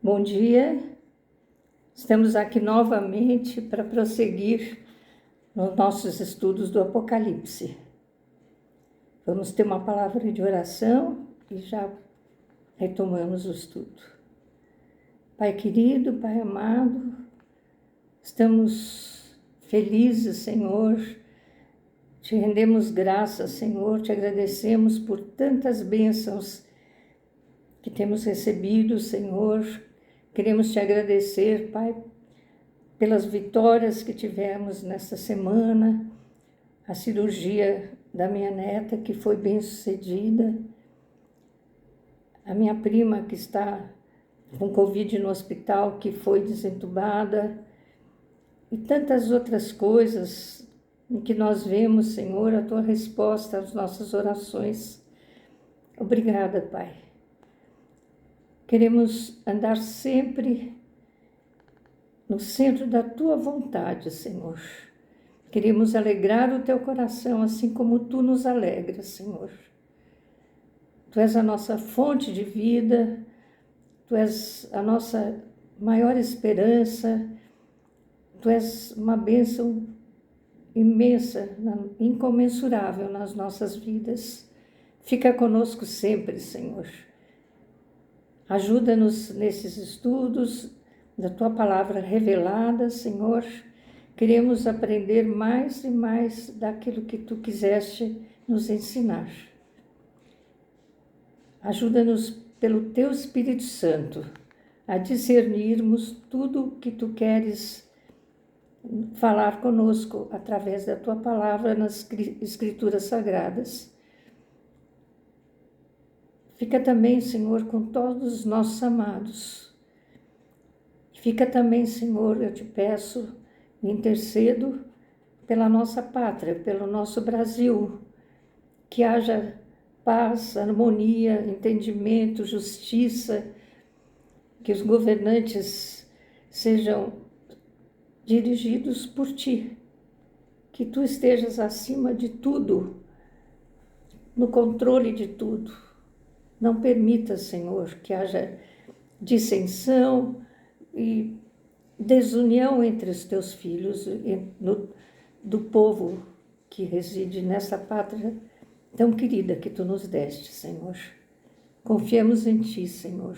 Bom dia, estamos aqui novamente para prosseguir nos nossos estudos do Apocalipse. Vamos ter uma palavra de oração e já retomamos o estudo. Pai querido, Pai amado, estamos felizes, Senhor, te rendemos graças, Senhor, te agradecemos por tantas bênçãos que temos recebido, Senhor. Queremos te agradecer, Pai, pelas vitórias que tivemos nesta semana, a cirurgia da minha neta, que foi bem sucedida, a minha prima que está com Covid no hospital, que foi desentubada, e tantas outras coisas em que nós vemos, Senhor, a tua resposta às nossas orações. Obrigada, Pai. Queremos andar sempre no centro da tua vontade, Senhor. Queremos alegrar o teu coração, assim como tu nos alegras, Senhor. Tu és a nossa fonte de vida, tu és a nossa maior esperança, tu és uma bênção imensa, incomensurável nas nossas vidas. Fica conosco sempre, Senhor. Ajuda-nos nesses estudos da tua palavra revelada, Senhor. Queremos aprender mais e mais daquilo que tu quiseste nos ensinar. Ajuda-nos pelo teu Espírito Santo a discernirmos tudo o que tu queres falar conosco através da tua palavra nas Escrituras Sagradas. Fica também, Senhor, com todos os nossos amados. Fica também, Senhor, eu te peço, intercedo pela nossa pátria, pelo nosso Brasil, que haja paz, harmonia, entendimento, justiça, que os governantes sejam dirigidos por ti, que tu estejas acima de tudo, no controle de tudo. Não permita, Senhor, que haja dissensão e desunião entre os teus filhos, do povo que reside nessa pátria tão querida que tu nos deste, Senhor. Confiamos em ti, Senhor.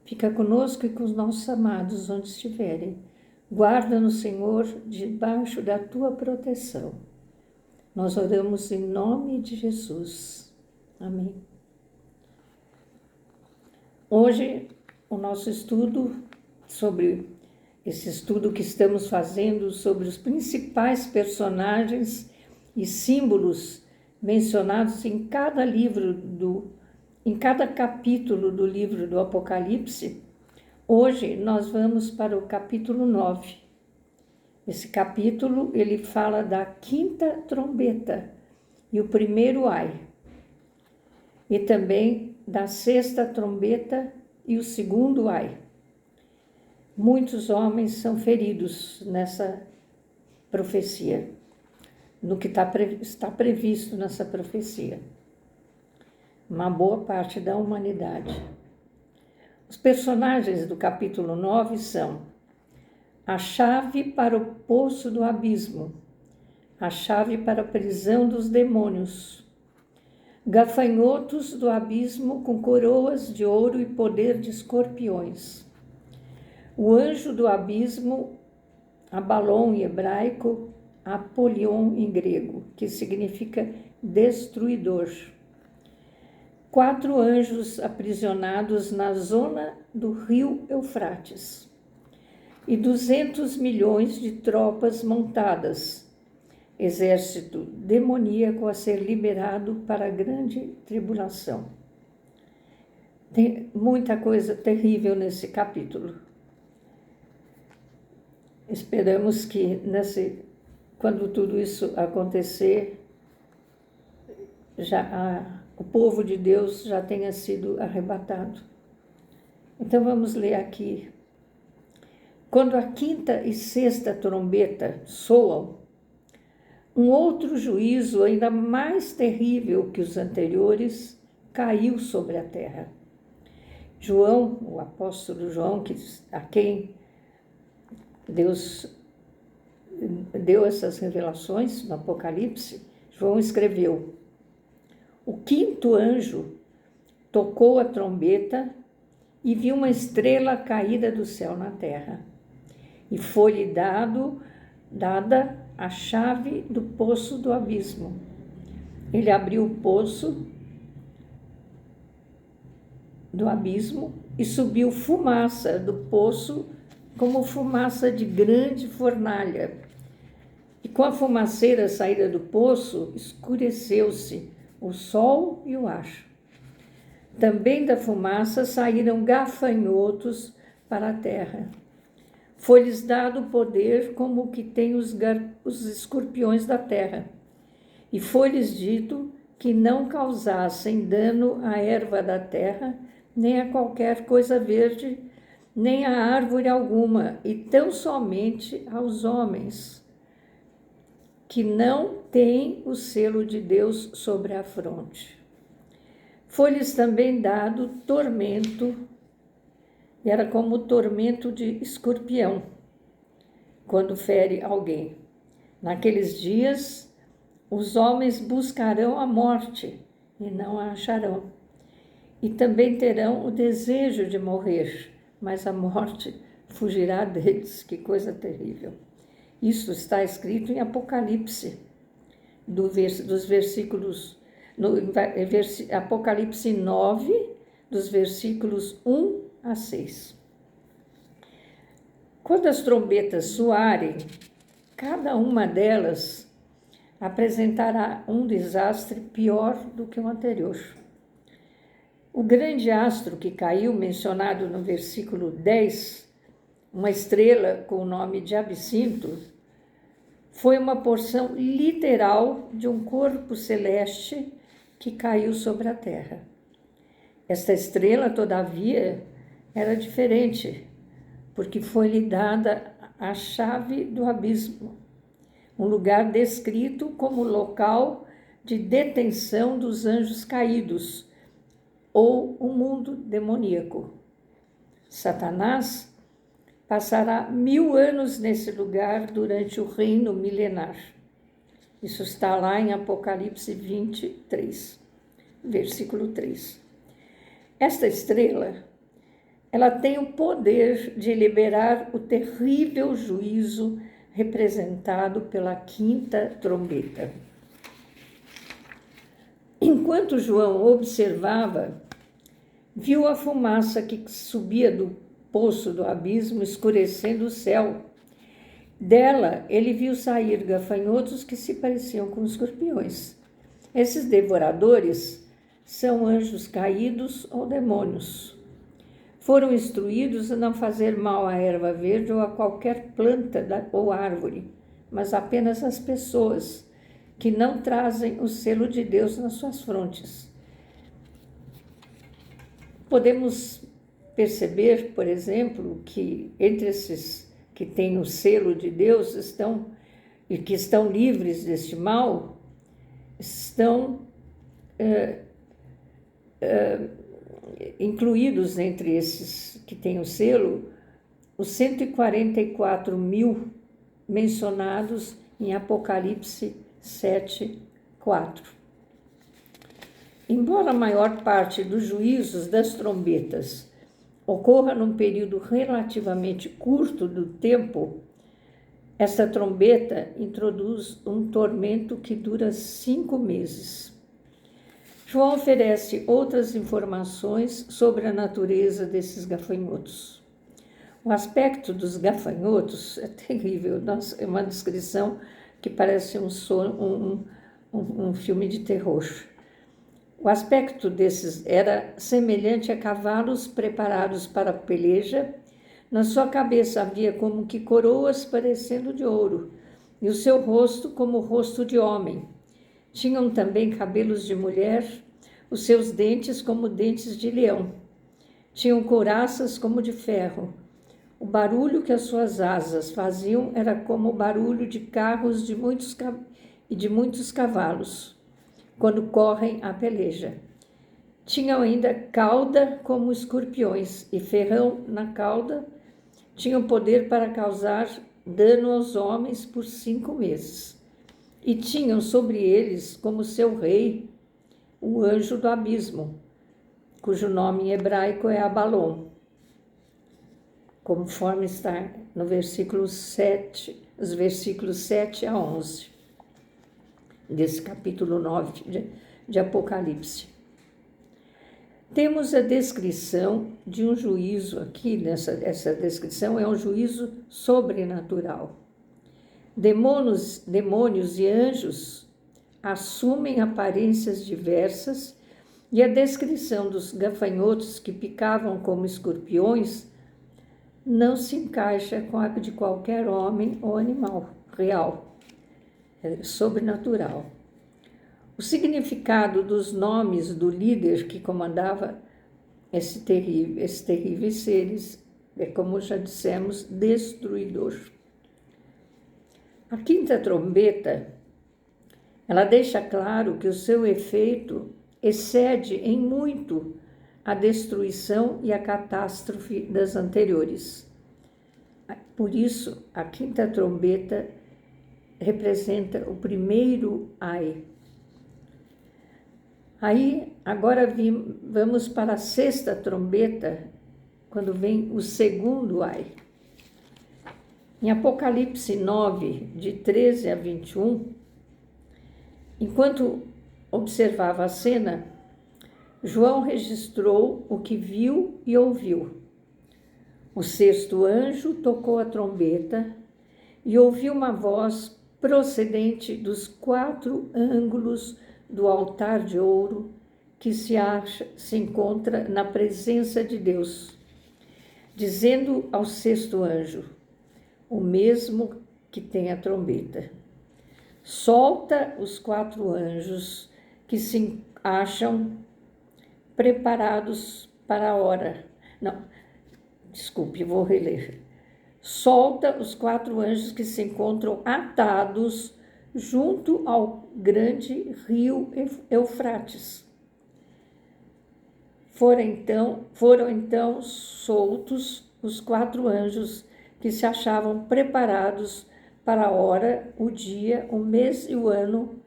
Fica conosco e com os nossos amados onde estiverem. Guarda-nos, Senhor, debaixo da tua proteção. Nós oramos em nome de Jesus. Amém. Hoje, o nosso estudo esse estudo que estamos fazendo sobre os principais personagens e símbolos mencionados em cada em cada capítulo do livro do Apocalipse. Hoje nós vamos para o capítulo 9. Esse capítulo, ele fala da quinta trombeta e o primeiro ai. E também da sexta trombeta e o segundo ai. Muitos homens são feridos nessa profecia, no que está previsto nessa profecia. Uma boa parte da humanidade. Os personagens do capítulo 9 são a chave para o poço do abismo, a chave para a prisão dos demônios, gafanhotos do abismo com coroas de ouro e poder de escorpiões. O anjo do abismo, Abalon em hebraico, Apolion em grego, que significa destruidor. 4 anjos aprisionados na zona do rio Eufrates. E 200 milhões de tropas montadas, exército demoníaco a ser liberado para a grande tribulação. Tem muita coisa terrível nesse capítulo. Esperamos que quando tudo isso acontecer, o povo de Deus já tenha sido arrebatado. Então vamos ler aqui. Quando a quinta e sexta trombeta soam, um outro juízo ainda mais terrível que os anteriores caiu sobre a terra. João, o apóstolo João, a quem Deus deu essas revelações no Apocalipse, João escreveu: o quinto anjo tocou a trombeta e viu uma estrela caída do céu na terra. E foi-lhe dada a chave do poço do abismo. Ele abriu o poço do abismo e subiu fumaça do poço como fumaça de grande fornalha. E com a fumaceira saída do poço, escureceu-se o sol e o ar. Também da fumaça saíram gafanhotos para a terra. Foi-lhes dado poder como o que tem os escorpiões da terra. E foi-lhes dito que não causassem dano à erva da terra, nem a qualquer coisa verde, nem a árvore alguma, e tão somente aos homens que não têm o selo de Deus sobre a fronte. Foi-lhes também dado tormento, e era como o tormento de escorpião, quando fere alguém. Naqueles dias, os homens buscarão a morte e não a acharão. E também terão o desejo de morrer, mas a morte fugirá deles. Que coisa terrível. Isso está escrito em Apocalipse, dos versículos, Apocalipse 9, dos versículos 1 a 6. Quando as trombetas soarem, cada uma delas apresentará um desastre pior do que o anterior. O grande astro que caiu, mencionado no versículo 10, uma estrela com o nome de Absinto, foi uma porção literal de um corpo celeste que caiu sobre a terra. Esta estrela, todavia, era diferente, porque foi-lhe dada a chave do abismo, um lugar descrito como local de detenção dos anjos caídos, ou um mundo demoníaco. Satanás passará 1000 anos nesse lugar durante o reino milenar. Isso está lá em Apocalipse 23, versículo 3. Esta estrela, ela tem o poder de liberar o terrível juízo representado pela quinta trombeta. Enquanto João observava, viu a fumaça que subia do poço do abismo, escurecendo o céu. Dela, ele viu sair gafanhotos que se pareciam com escorpiões. Esses devoradores são anjos caídos ou demônios. Foram instruídos a não fazer mal à erva verde ou a qualquer planta ou árvore, mas apenas às pessoas que não trazem o selo de Deus nas suas frontes. Podemos perceber, por exemplo, que entre esses que têm o selo de Deus e que estão livres deste mal, estão incluídos entre esses que têm o selo, os 144.000 mencionados em Apocalipse 7:4. Embora a maior parte dos juízos das trombetas ocorra num período relativamente curto do tempo, esta trombeta introduz um tormento que dura 5 meses. João oferece outras informações sobre a natureza desses gafanhotos. O aspecto dos gafanhotos é terrível. Nossa, é uma descrição que parece um filme de terror. O aspecto desses era semelhante a cavalos preparados para a peleja. Na sua cabeça havia como que coroas parecendo de ouro, e o seu rosto como o rosto de homem. Tinham também cabelos de mulher, os seus dentes como dentes de leão. Tinham couraças como de ferro. O barulho que as suas asas faziam era como o barulho de carros de muitos cavalos, quando correm à peleja. Tinham ainda cauda como escorpiões e ferrão na cauda. Tinham poder para causar dano aos homens por 5 meses. E tinham sobre eles como seu rei o anjo do abismo, cujo nome em hebraico é Abalon, conforme está no versículo 7, os versículos 7 a 11, desse capítulo 9 de Apocalipse. Temos a descrição de um juízo aqui, essa descrição é um juízo sobrenatural. Demônios e anjos assumem aparências diversas e a descrição dos gafanhotos que picavam como escorpiões não se encaixa com a de qualquer homem ou animal real, é sobrenatural. O significado dos nomes do líder que comandava esses terríveis seres é, como já dissemos, destruidor. A quinta trombeta, ela deixa claro que o seu efeito excede em muito a destruição e a catástrofe das anteriores. Por isso, a quinta trombeta representa o primeiro ai. Aí, agora vamos para a sexta trombeta, quando vem o segundo ai. Em Apocalipse 9, de 13 a 21, enquanto observava a cena, João registrou o que viu e ouviu. O sexto anjo tocou a trombeta e ouviu uma voz procedente dos 4 ângulos do altar de ouro que se encontra na presença de Deus, dizendo ao sexto anjo, o mesmo que tem a trombeta: solta os 4 anjos que se acham preparados para a hora. Não, desculpe, vou reler. Solta os 4 anjos que se encontram atados junto ao grande rio Eufrates. Foram então soltos os 4 anjos que se achavam preparados para a hora, o dia, o mês e o ano,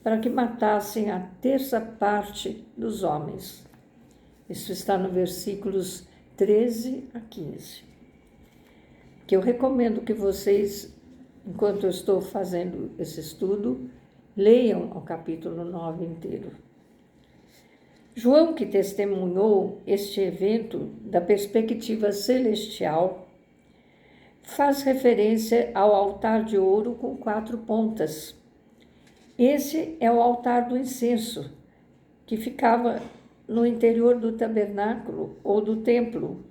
para que matassem a terça parte dos homens. Isso está no versículos 13 a 15. Que eu recomendo que vocês, enquanto eu estou fazendo esse estudo, leiam o capítulo 9 inteiro. João, que testemunhou este evento da perspectiva celestial, faz referência ao altar de ouro com 4 pontas. Esse é o altar do incenso, que ficava no interior do tabernáculo ou do templo,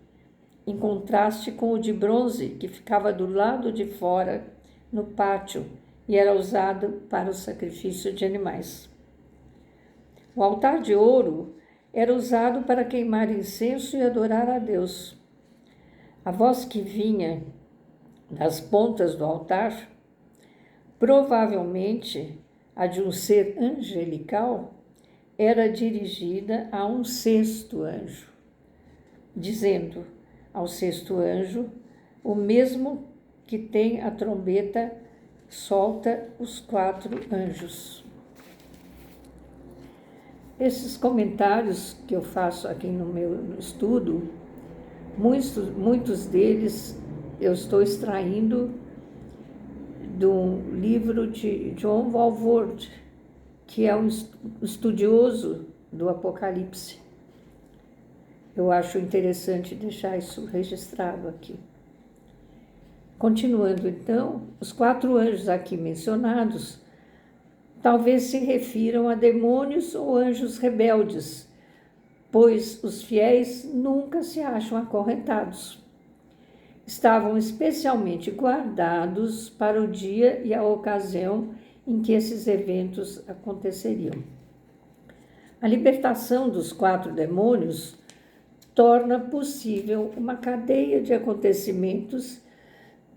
em contraste com o de bronze, que ficava do lado de fora, no pátio, e era usado para o sacrifício de animais. O altar de ouro era usado para queimar incenso e adorar a Deus. A voz que vinha das pontas do altar, provavelmente a de um ser angelical, era dirigida a um sexto anjo, dizendo ao sexto anjo, o mesmo que tem a trombeta, solta os 4 anjos. Esses comentários que eu faço aqui no meu estudo, muitos deles eu estou extraindo do livro de John Walvoord, que é um estudioso do Apocalipse. Eu acho interessante deixar isso registrado aqui. Continuando, então, os 4 anjos aqui mencionados talvez se refiram a demônios ou anjos rebeldes, pois os fiéis nunca se acham acorrentados. Estavam especialmente guardados para o dia e a ocasião em que esses eventos aconteceriam. A libertação dos 4 demônios torna possível uma cadeia de acontecimentos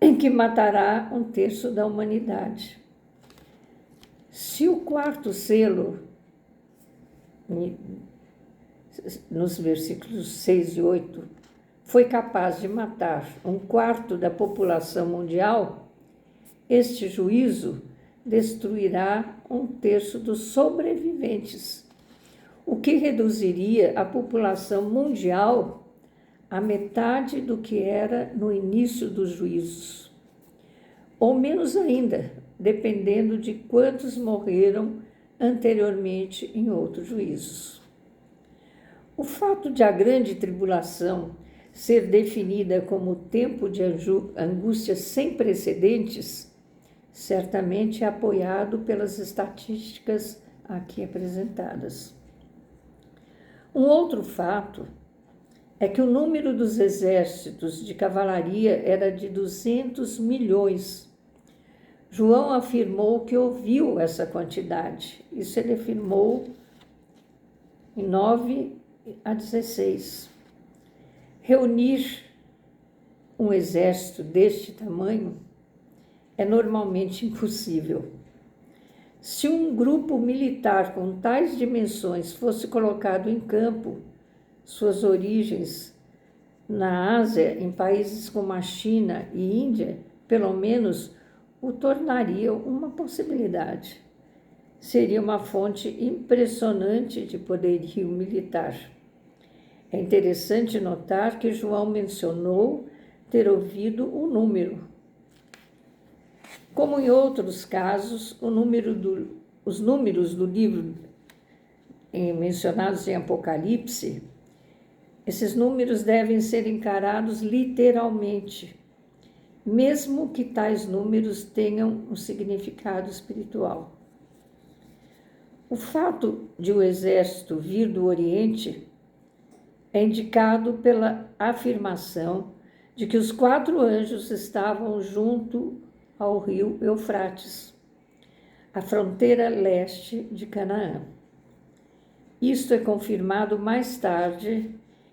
em que matará 1/3 da humanidade. Se o 4º selo nos versículos 6 e 8, foi capaz de matar 1/4 da população mundial, este juízo destruirá 1/3 dos sobreviventes, o que reduziria a população mundial à metade do que era no início dos juízos, ou menos ainda, dependendo de quantos morreram anteriormente em outros juízos. O fato de a grande tribulação ser definida como tempo de angústia sem precedentes, certamente é apoiado pelas estatísticas aqui apresentadas. Um outro fato é que o número dos exércitos de cavalaria era de 200 milhões. João afirmou que ouviu essa quantidade. Isso ele afirmou em 9-16. Reunir um exército deste tamanho é normalmente impossível. Se um grupo militar com tais dimensões fosse colocado em campo, suas origens na Ásia, em países como a China e Índia, pelo menos o tornariam uma possibilidade. Seria uma fonte impressionante de poderio militar. É interessante notar que João mencionou ter ouvido o número. Como em outros casos, os números do livro mencionados em Apocalipse, esses números devem ser encarados literalmente, mesmo que tais números tenham um significado espiritual. O fato de o exército vir do Oriente é indicado pela afirmação de que os 4 anjos estavam junto ao rio Eufrates, a fronteira leste de Canaã. Isto é confirmado mais tarde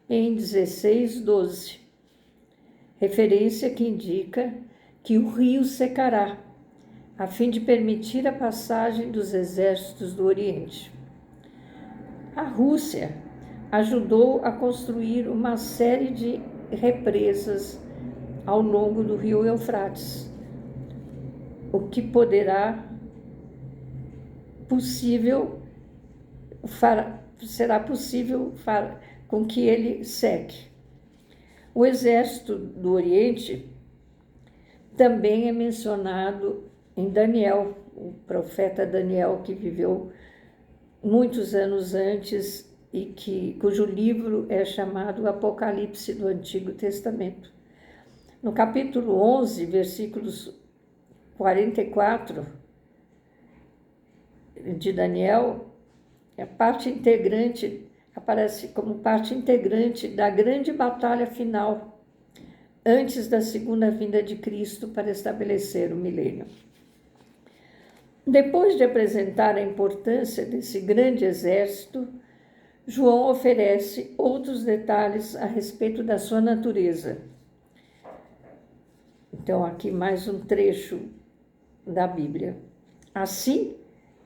em 16:12, referência que indica que o rio secará, a fim de permitir a passagem dos exércitos do Oriente. A Rússia ajudou a construir uma série de represas ao longo do rio Eufrates, o que será possível com que ele seque. O exército do Oriente também é mencionado em Daniel, o profeta Daniel, que viveu muitos anos antes e cujo livro é chamado Apocalipse do Antigo Testamento. No capítulo 11, versículos 44 de Daniel, aparece como parte integrante da grande batalha final, antes da segunda vinda de Cristo para estabelecer o milênio. Depois de apresentar a importância desse grande exército, João oferece outros detalhes a respeito da sua natureza. Então, aqui mais um trecho da Bíblia. Assim,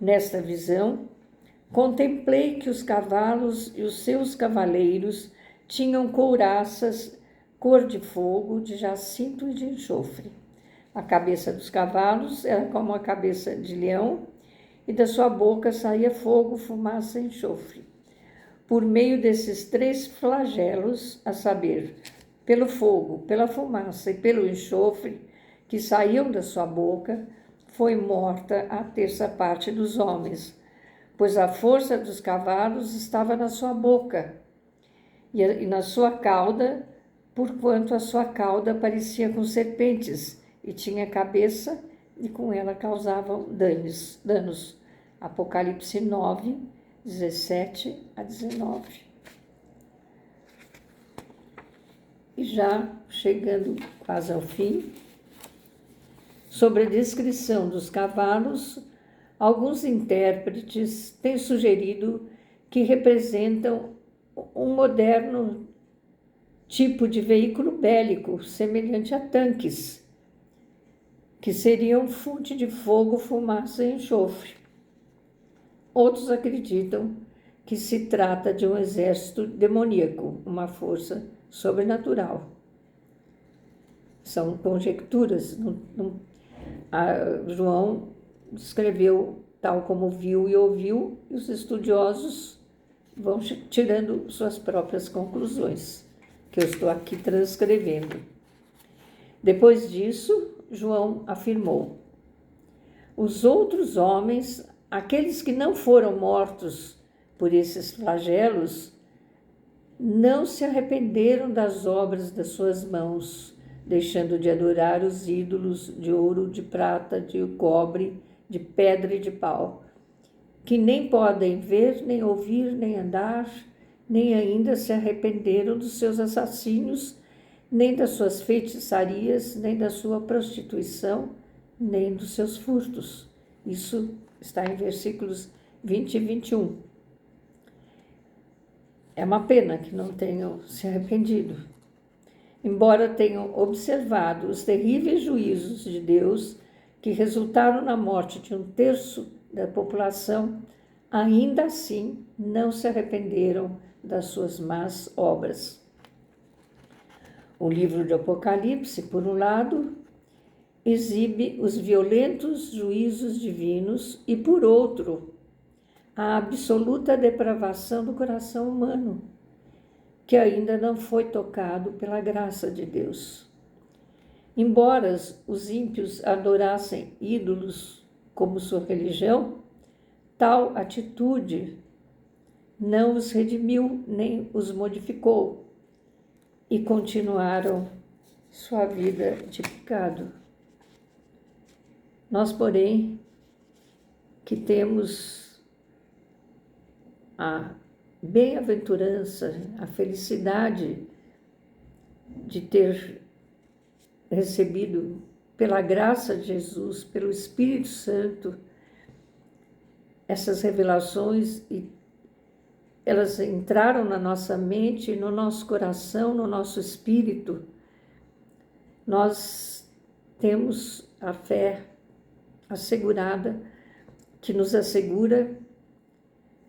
nesta visão, contemplei que os cavalos e os seus cavaleiros tinham couraças cor de fogo, de jacinto e de enxofre. A cabeça dos cavalos era como a cabeça de leão, e da sua boca saía fogo, fumaça e enxofre. Por meio desses 3 flagelos, a saber, pelo fogo, pela fumaça e pelo enxofre que saíam da sua boca, foi morta a 1/3 parte dos homens, pois a força dos cavalos estava na sua boca e na sua cauda, porquanto a sua cauda parecia com serpentes e tinha cabeça e com ela causavam danos. Apocalipse 9, 17-19. E já chegando quase ao fim, sobre a descrição dos cavalos, alguns intérpretes têm sugerido que representam um moderno tipo de veículo bélico, semelhante a tanques, que seriam fonte de fogo, fumaça e enxofre. Outros acreditam que se trata de um exército demoníaco, uma força sobrenatural. São conjecturas. João escreveu tal como viu e ouviu, e os estudiosos vão tirando suas próprias conclusões, que eu estou aqui transcrevendo. Depois disso, João afirmou: os outros homens, aqueles que não foram mortos por esses flagelos, não se arrependeram das obras das suas mãos, deixando de adorar os ídolos de ouro, de prata, de cobre, de pedra e de pau, que nem podem ver, nem ouvir, nem andar, nem ainda se arrependeram dos seus assassínios, nem das suas feitiçarias, nem da sua prostituição, nem dos seus furtos. Isso está em versículos 20 e 21. É uma pena que não tenham se arrependido. Embora tenham observado os terríveis juízos de Deus que resultaram na morte de 1/3 da população, ainda assim não se arrependeram das suas más obras. O livro de Apocalipse, por um lado, exibe os violentos juízos divinos e, por outro, a absoluta depravação do coração humano, que ainda não foi tocado pela graça de Deus. Embora os ímpios adorassem ídolos como sua religião, tal atitude não os redimiu nem os modificou e continuaram sua vida de pecado. Nós, porém, que temos a bem-aventurança, a felicidade de ter recebido pela graça de Jesus, pelo Espírito Santo, essas revelações, e elas entraram na nossa mente, no nosso coração, no nosso espírito. Nós temos a fé assegurada, que nos assegura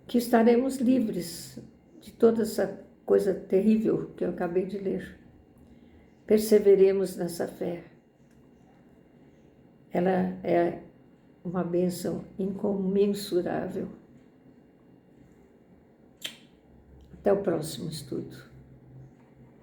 que estaremos livres de toda essa coisa terrível que eu acabei de ler. Perseveremos nessa fé. Ela é uma bênção incomensurável. Até o próximo estudo.